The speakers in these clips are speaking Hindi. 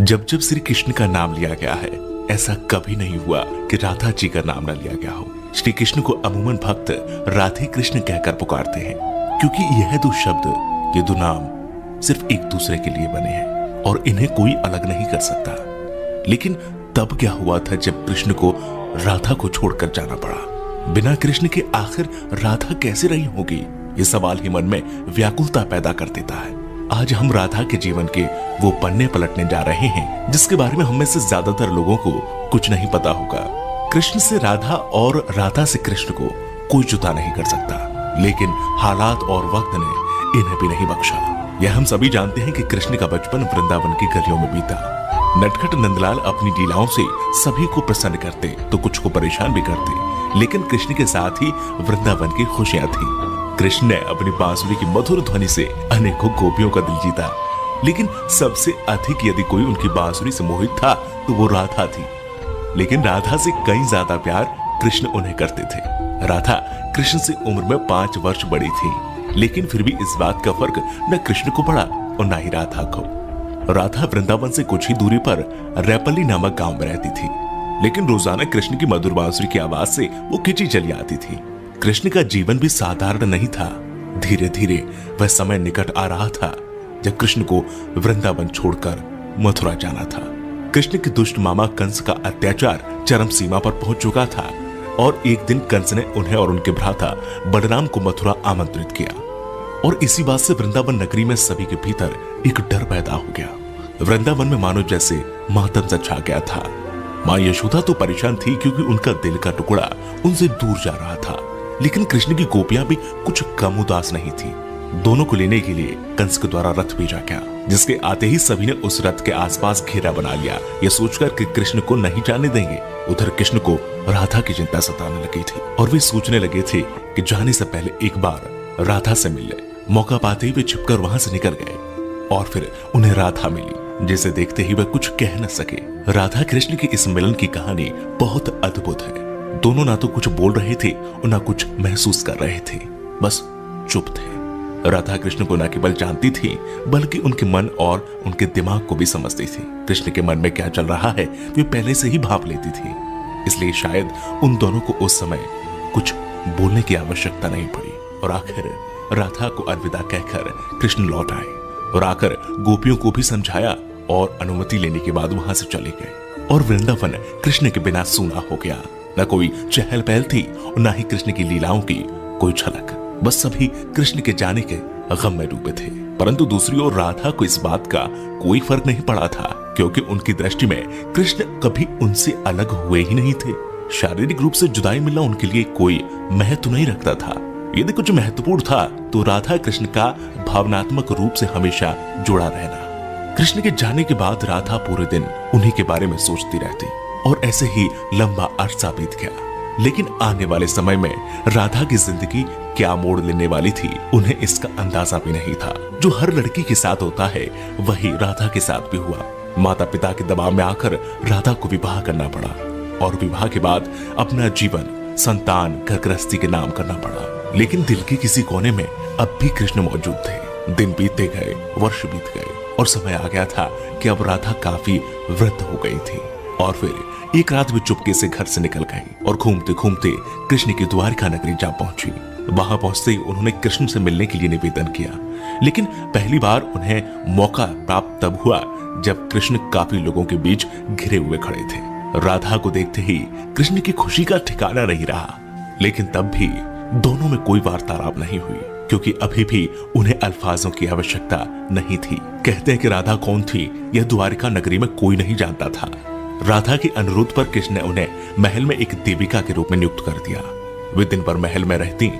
जब जब श्री कृष्ण का नाम लिया गया है, ऐसा कभी नहीं हुआ कि राधा जी का नाम न लिया गया हो। श्री कृष्ण को अमूमन भक्त राधे कृष्ण कहकर पुकारते हैं, क्योंकि यह दो शब्द, ये दो नाम सिर्फ एक दूसरे के लिए बने हैं और इन्हें कोई अलग नहीं कर सकता। लेकिन तब क्या हुआ था जब कृष्ण को राधा को छोड़कर जाना पड़ा? बिना कृष्ण के आखिर राधा कैसे रही होगी? ये सवाल ही मन में व्याकुलता पैदा कर देता है। आज हम राधा के जीवन के वो पन्ने पलटने जा रहे हैं जिसके बारे में हम में से ज्यादातर लोगों को कुछ नहीं पता होगा। कृष्ण से राधा और राधा से कृष्ण को कोई जुदा नहीं कर सकता, लेकिन हालात और वक्त ने इन्हें भी नहीं बख्शा। यह हम सभी जानते हैं कि कृष्ण का बचपन वृंदावन की गलियों में बीता। नटखट नंदलाल अपनी लीलाओं से सभी को प्रसन्न करते तो कुछ को परेशान भी करते, लेकिन कृष्ण के साथ ही वृंदावन की खुशियां थी। कृष्ण ने अपनी बांसुरी की मधुर ध्वनि से अनेकों गोपियों का दिल जीता, लेकिन सबसे अधिक यदि कोई उनकी बांसुरी से मोहित था तो वो राधा थी। लेकिन राधा से कहीं ज्यादा प्यार कृष्ण उन्हें करते थे। राधा कृष्ण से उम्र में 5 वर्ष बड़ी थी, लेकिन फिर भी इस बात का फर्क न कृष्ण को पड़ा और न ही राधा को। राधा वृंदावन से कुछ ही दूरी पर रैपल्ली नामक गांव में रहती थी, लेकिन रोजाना कृष्ण की मधुर बांसुरी की आवाज से वो खिंची चली आती थी। कृष्ण का जीवन भी साधारण नहीं था। धीरे धीरे वह समय निकट आ रहा था जब कृष्ण को वृंदावन छोड़कर मथुरा जाना था। कृष्ण के दुष्ट मामा कंस का अत्याचार चरम सीमा पर पहुंच चुका था और एक दिन कंस ने उन्हें और उनके भ्राता बलराम को मथुरा आमंत्रित किया, और इसी बात से वृंदावन नगरी में सभी के भीतर एक डर पैदा हो गया। वृंदावन में मानो जैसे मातम सा छा गया था। मां यशोदा तो परेशान थी क्योंकि उनका दिल का टुकड़ा उनसे दूर जा रहा था, लेकिन कृष्ण की गोपियां भी कुछ कम उदास नहीं थी। दोनों को लेने के लिए कंस के द्वारा रथ भेजा गया, जिसके आते ही सभी ने उस रथ के आसपास घेरा बना लिया, यह सोचकर कि कृष्ण को नहीं जाने देंगे। उधर कृष्ण को राधा की चिंता सताने लगी थी और वे सोचने लगे थे कि जाने से पहले एक बार राधा से मिल ले। मौका पाते ही वे छिपकर वहां से निकल गए और फिर उन्हें राधा मिली, जिसे देखते ही वह कुछ कह न सके। राधा कृष्ण की इस मिलन की कहानी बहुत अद्भुत है। दोनों ना तो कुछ बोल रहे थे और ना कुछ महसूस कर रहे थे, बस चुप थे। राधा कृष्ण को न केवल जानती थी बल्कि उनके मन और उनके दिमाग को भी समझती थी। कृष्ण के मन में क्या चल रहा है वे पहले से ही भाप लेती थी, इसलिए शायद उन दोनों को उस समय कुछ बोलने की आवश्यकता नहीं पड़ी। और आखिर राधा को अलविदा कहकर कृष्ण लौट आए और आकर गोपियों को भी समझाया और अनुमति लेने के बाद वहां से चले गए। और वृंदावन कृष्ण के बिना सूना हो गया। न कोई चहल पहल थी और न ही कृष्ण की लीलाओं की कोई झलक। बस सभी कृष्ण के जाने के गम में डूबे थे। परंतु दूसरी ओर राधा को इस बात का कोई फर्क नहीं पड़ा था, क्योंकि उनकी दृष्टि में कृष्ण कभी उनसे अलग हुए ही नहीं थे। शारीरिक रूप से जुदाई मिलना उनके लिए कोई महत्व नहीं रखता था। यदि कुछ महत्वपूर्ण था तो राधा कृष्ण का भावनात्मक रूप से हमेशा जुड़ा रहना। कृष्ण के जाने के बाद राधा पूरे दिन उन्हीं के बारे में सोचती रहती और ऐसे ही लंबा अरसा बीत गया। लेकिन आने वाले समय में राधा की जिंदगी क्या मोड़ लेने वाली थी उन्हें इसका अंदाजा भी नहीं था। जो हर लड़की के साथ होता है वही राधा के साथ भी हुआ। माता पिता के दबाव में आकर राधा को विवाह करना पड़ा और विवाह के बाद अपना जीवन संतान घर गृहस्थी के नाम करना पड़ा। लेकिन दिल के किसी कोने में अब भी कृष्ण मौजूद थे। दिन बीतते गए, वर्ष बीत गए और समय आ गया था कि अब राधा काफी वृद्ध हो गई थी। और फिर एक रात वे चुपके से घर से निकल गई और घूमते घूमते कृष्ण की द्वारका नगरी जा पहुंची। वहां पहुंचते ही उन्होंने कृष्ण से मिलने के लिए निवेदन किया, लेकिन पहली बार उन्हें मौका प्राप्त तब हुआ जब कृष्ण काफी लोगों के बीच घिरे हुए खड़े थे। राधा को देखते ही कृष्ण की खुशी का ठिकाना नहीं रहा, लेकिन तब भी दोनों में कोई वार्तालाप नहीं हुई, क्योंकि अभी भी उन्हें अल्फाजों की आवश्यकता नहीं थी। कहते हैं कि राधा कौन थी यह द्वारका नगरी में कोई नहीं जानता था। राधा के अनुरोध पर कृष्ण ने उन्हें महल में एक देविका के रूप में नियुक्त कर दिया। वे दिन भर महल में रहती,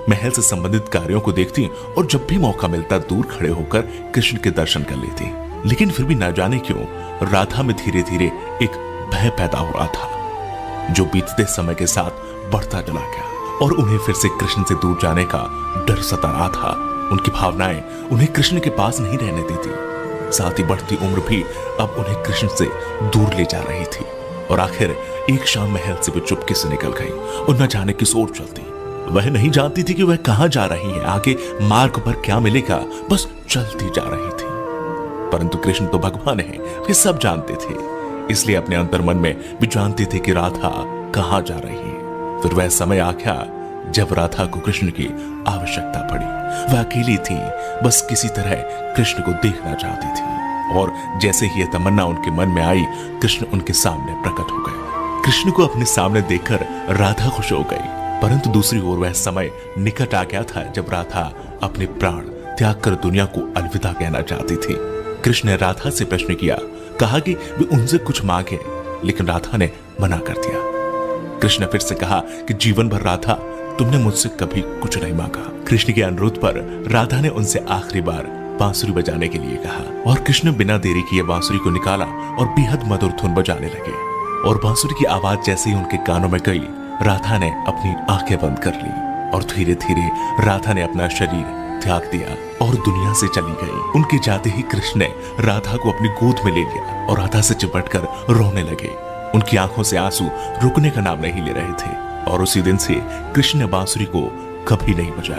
महल से संबंधित कार्यों को देखती और जब भी मौका मिलता दूर खड़े होकर कृष्ण के दर्शन कर लेती। लेकिन फिर भी न जाने क्यों राधा में धीरे धीरे एक भय पैदा हो रहा था, जो बीतते समय के साथ बढ़ता चला गया और उन्हें फिर से कृष्ण से दूर जाने का डर सता रहा था। उनकी भावनाएं उन्हें कृष्ण के पास नहीं रहने देती। साथ ही बढ़ती उम्र भी अब उन्हें कृष्ण से दूर ले जा रही थी। और आखिर एक शाम महल से वो चुपके से निकल गई और न जाने किस ओर चलती। वह नहीं जानती थी कि वह कहां जा रही है, आगे मार्ग पर क्या मिलेगा, बस चलती जा रही थी। परंतु कृष्ण तो भगवान है, वे सब जानते थे। इसलिए अपने अंतर्मन में वे जानते थे कि राधा कहां जा रही है। फिर वह समय आ गया जब राधा को कृष्ण की आवश्यकता पड़ी। वह अकेली थी, बस किसी तरह कृष्ण को देखना चाहती थी। और जैसे ही यह तमन्ना उनके मन में आई, कृष्ण उनके सामने प्रकट हो गए। कृष्ण को अपने सामने देखकर राधा खुश हो गई। परंतु दूसरी ओर वह समय निकट आ गया था जब राधा अपने प्राण त्याग कर दुनिया को अलविदा कहना चाहती थी। कृष्ण ने राधा से प्रश्न किया, कहा कि वे उनसे कुछ मांगे, लेकिन राधा ने मना कर दिया। कृष्ण ने फिर से कहा कि जीवन भर राधा तुमने मुझसे कभी कुछ नहीं मांगा। कृष्ण के अनुरोध पर राधा ने उनसे आखिरी बार बांसुरी बजाने के लिए कहा और कृष्ण बिना देरी किए बांसुरी को निकाला और बेहद मधुर धुन बजाने लगे। और बांसुरी की आवाज जैसे ही उनके कानों में गई, राधा ने अपनी आंखें बंद कर ली और धीरे धीरे राधा ने अपना शरीर त्याग दिया और दुनिया से चली गई। उनके जाते ही कृष्ण ने राधा को अपनी गोद में ले लिया और राधा से चिपटकर रोने लगे। उनकी आंखों से आंसू रुकने का नाम नहीं ले रहे थे और उसी दिन से कृष्ण ने बांसुरी को कभी नहीं बजाया।